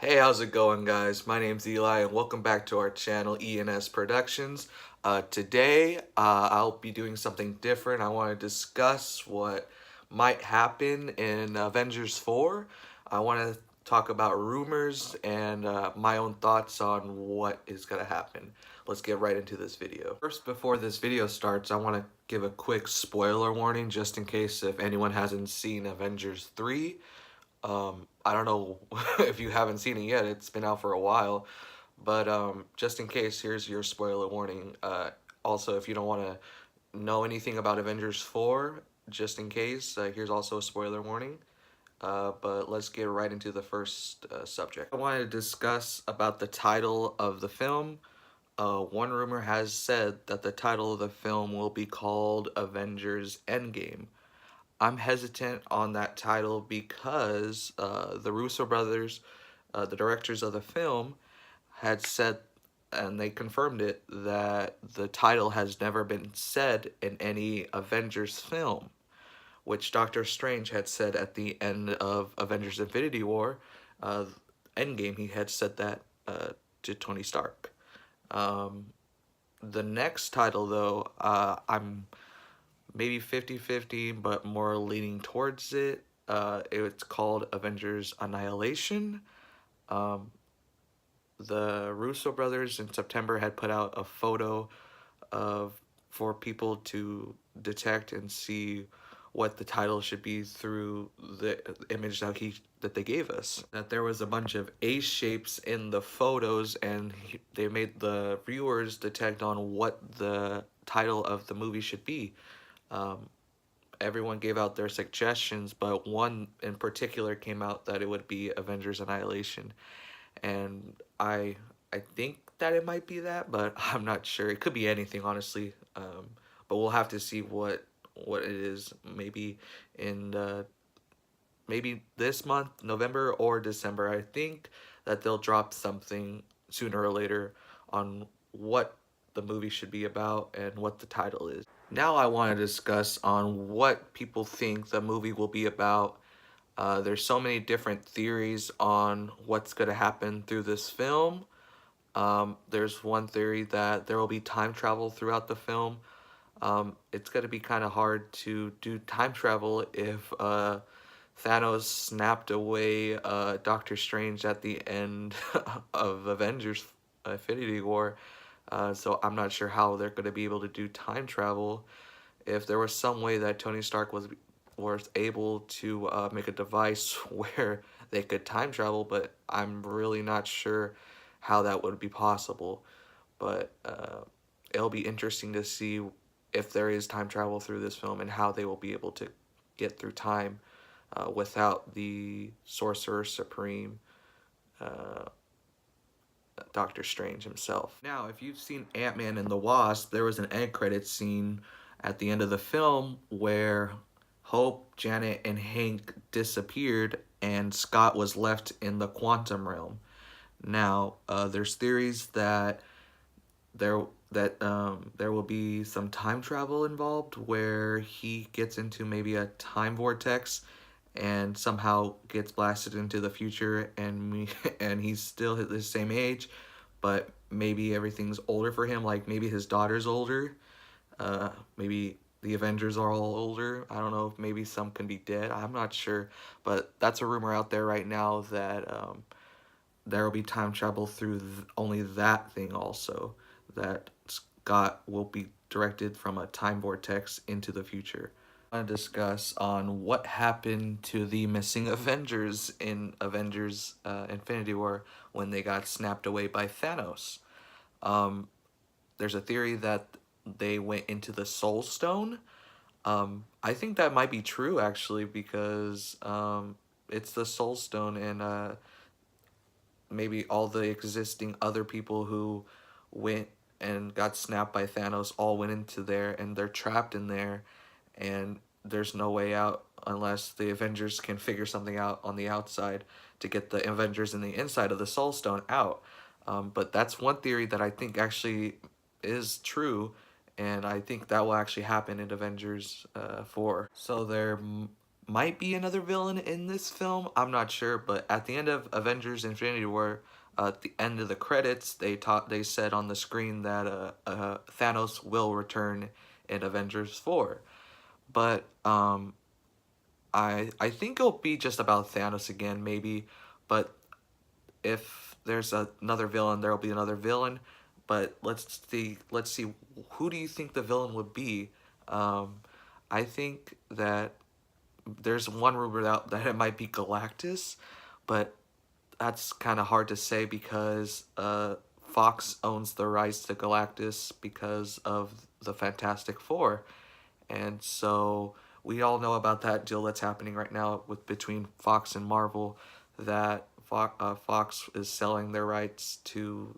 Hey, how's it going, guys? My name's Eli, and welcome back to our channel, ENS Productions. Today, I'll be doing something different. I want to discuss what might happen in Avengers 4. I want to talk about rumors and my own thoughts on what is going to happen. Let's get right into this video. First, before this video starts, I want to give a quick spoiler warning just in case if anyone hasn't seen Avengers 3. I don't know if you haven't seen it yet. It's been out for a while, but just in case, here's your spoiler warning. Also, if you don't want to know anything about Avengers 4, just in case, here's also a spoiler warning. But let's get right into the first subject. I wanted to discuss about the title of the film. One rumor has said that the title of the film will be called Avengers Endgame. I'm hesitant on that title because the Russo brothers, the directors of the film, had said, and they confirmed it, that the title has never been said in any Avengers film, which Doctor Strange had said at the end of Avengers Infinity War. Endgame, he had said that to Tony Stark. Um, the next title, though, I'm maybe 50-50, but more leaning towards it. It's called Avengers Annihilation. Um, the Russo brothers in September had put out a photo of for people to detect and see what the title should be through the image that they gave us. That there was a bunch of A shapes in the photos, and they made the viewers detect on what the title of the movie should be. Um, Everyone gave out their suggestions, but one in particular came out that it would be Avengers Annihilation, and I think that it might be that, but I'm not sure. It could be anything, honestly. But we'll have to see what it is. Maybe in maybe this month, November or December. I think that they'll drop something sooner or later on what the movie should be about and what the title is. Now I want to discuss on what people think the movie will be about. There's so many different theories on what's going to happen through this film. There's one theory that there will be time travel throughout the film. It's going to be kind of hard to do time travel if Thanos snapped away Doctor Strange at the end of Avengers Infinity War. So I'm not sure how they're going to be able to do time travel. If there was some way that Tony Stark was able to make a device where they could time travel, but I'm really not sure how that would be possible. But it'll be interesting to see if there is time travel through this film and how they will be able to get through time without the Sorcerer Supreme, uh, Doctor Strange himself. Now, if you've seen Ant-Man and the Wasp, there was an end credit scene at the end of the film where Hope, Janet, and Hank disappeared and Scott was left in the quantum realm. Now, there's theories that there there will be some time travel involved where he gets into maybe a time vortex and somehow gets blasted into the future, and and he's still the same age, but maybe everything's older for him, like maybe his daughter's older, maybe the Avengers are all older. I don't know if maybe some can be dead. I'm not sure, but that's a rumor out there right now that there will be time travel through only that thing also, that Scott will be directed from a time vortex into the future. I want to discuss on what happened to the missing Avengers in Avengers Infinity War when they got snapped away by Thanos. Um, there's a theory that they went into the Soul Stone. I think that might be true actually because it's the Soul Stone, and maybe all the existing other people who went and got snapped by Thanos all went into there and they're trapped in there, and there's no way out unless the Avengers can figure something out on the outside to get the Avengers in the inside of the Soul Stone out. But that's one theory that I think actually is true, and I think that will actually happen in Avengers 4. So there might be another villain in this film. I'm not sure, but at the end of Avengers: Infinity War, at the end of the credits, they said on the screen that Thanos will return in Avengers 4. But I think it'll be just about Thanos again, maybe. But if there's another villain, there'll be another villain. But let's see, who do you think the villain would be? Um, I think that there's one rumor out that it might be Galactus, but that's kind of hard to say because Fox owns the rights to Galactus because of the Fantastic Four, and so we all know about that deal that's happening right now with between Fox and Marvel, that Fox is selling their rights to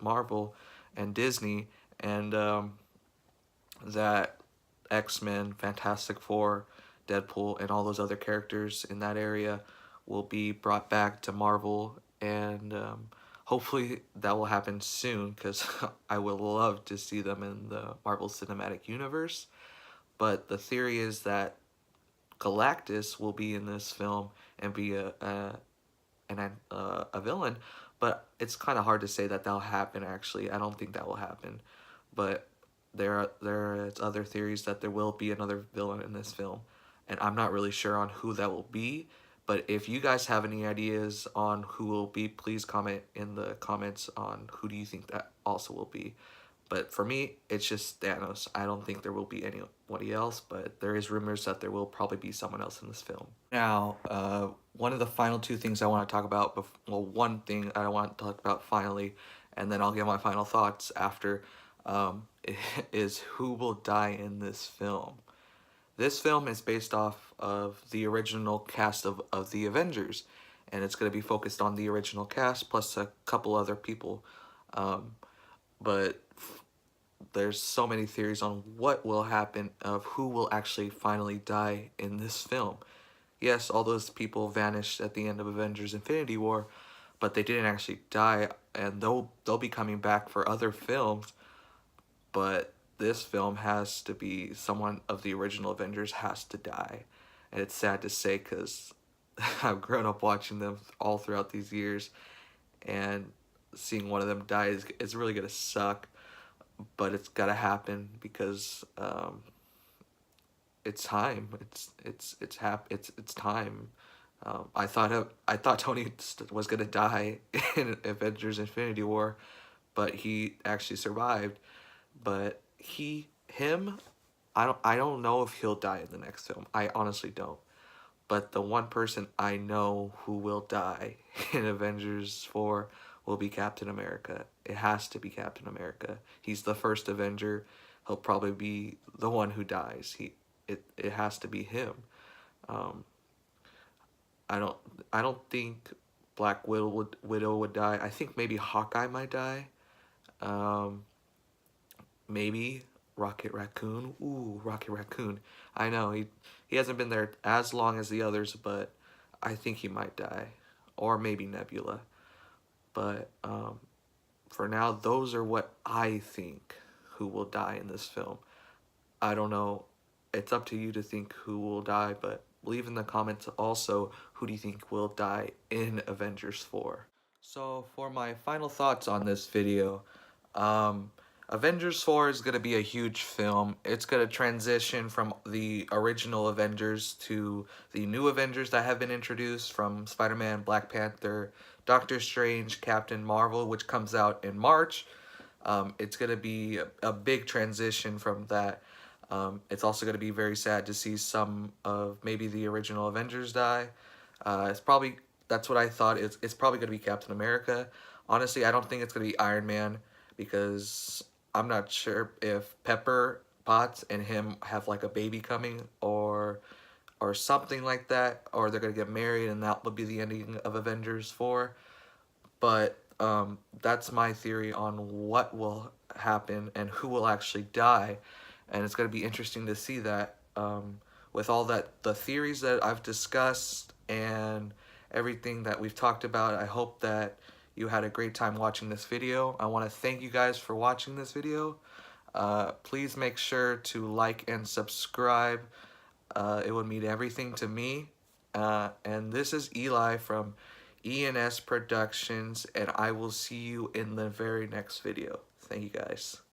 Marvel and Disney, and that X-Men, Fantastic Four, Deadpool, and all those other characters in that area will be brought back to Marvel, and hopefully that will happen soon because I would love to see them in the Marvel Cinematic Universe. But the theory is that Galactus will be in this film and be a villain, but it's kind of hard to say that that'll happen. Actually, I don't think that will happen, but there's other theories that there will be another villain in this film, and I'm not really sure on who that will be. But if you guys have any ideas on who will be, please comment in the comments on who do you think that also will be. But for me, it's just Thanos. I don't think there will be anybody else, but there is rumors that there will probably be someone else in this film. Now, one of the final two things I want to talk about, well, one thing I want to talk about finally, and then I'll give my final thoughts after, is who will die in this film. This film is based off of the original cast of the Avengers, and it's going to be focused on the original cast plus a couple other people. But there's so many theories on what will happen, of who will actually finally die in this film. Yes, all those people vanished at the end of Avengers Infinity War, but they didn't actually die, and they'll be coming back for other films. But this film has to be someone of the original Avengers has to die. And it's sad to say because I've grown up watching them all throughout these years, and seeing one of them die is really gonna suck, but it's gotta happen because it's time. It's time. I thought Tony was gonna die in Avengers Infinity War, but he actually survived. But him, I don't know if he'll die in the next film. I honestly don't. But the one person I know who will die in Avengers 4 will be Captain America. It has to be Captain America. He's the first Avenger. He'll probably be the one who dies. It has to be him. Um, I don't I don't think Black Widow would die. I think maybe Hawkeye might die. Um, Maybe Rocket Raccoon. Ooh, Rocket Raccoon. I know he hasn't been there as long as the others, but I think he might die, or maybe Nebula. But for now, those are what I think who will die in this film. I don't know. It's up to you to think who will die, but leave in the comments also who do you think will die in Avengers 4. So for my final thoughts on this video, um, Avengers 4 is going to be a huge film. It's going to transition from the original Avengers to the new Avengers that have been introduced, from Spider-Man, Black Panther, Doctor Strange, Captain Marvel, which comes out in March. It's going to be a big transition from that. It's also going to be very sad to see some of maybe the original Avengers die. That's what I thought. It's probably going to be Captain America. Honestly, I don't think it's going to be Iron Man, because I'm not sure if Pepper Potts and him have like a baby coming, or something like that, or they're gonna get married and that will be the ending of Avengers 4. But that's my theory on what will happen and who will actually die, and it's gonna be interesting to see that, with all the theories that I've discussed and everything that we've talked about. I hope that you had a great time watching this video. I want to thank you guys for watching this video. Please make sure to like and subscribe. It would mean everything to me. And this is Eli from ENS Productions, and I will see you in the very next video. Thank you guys.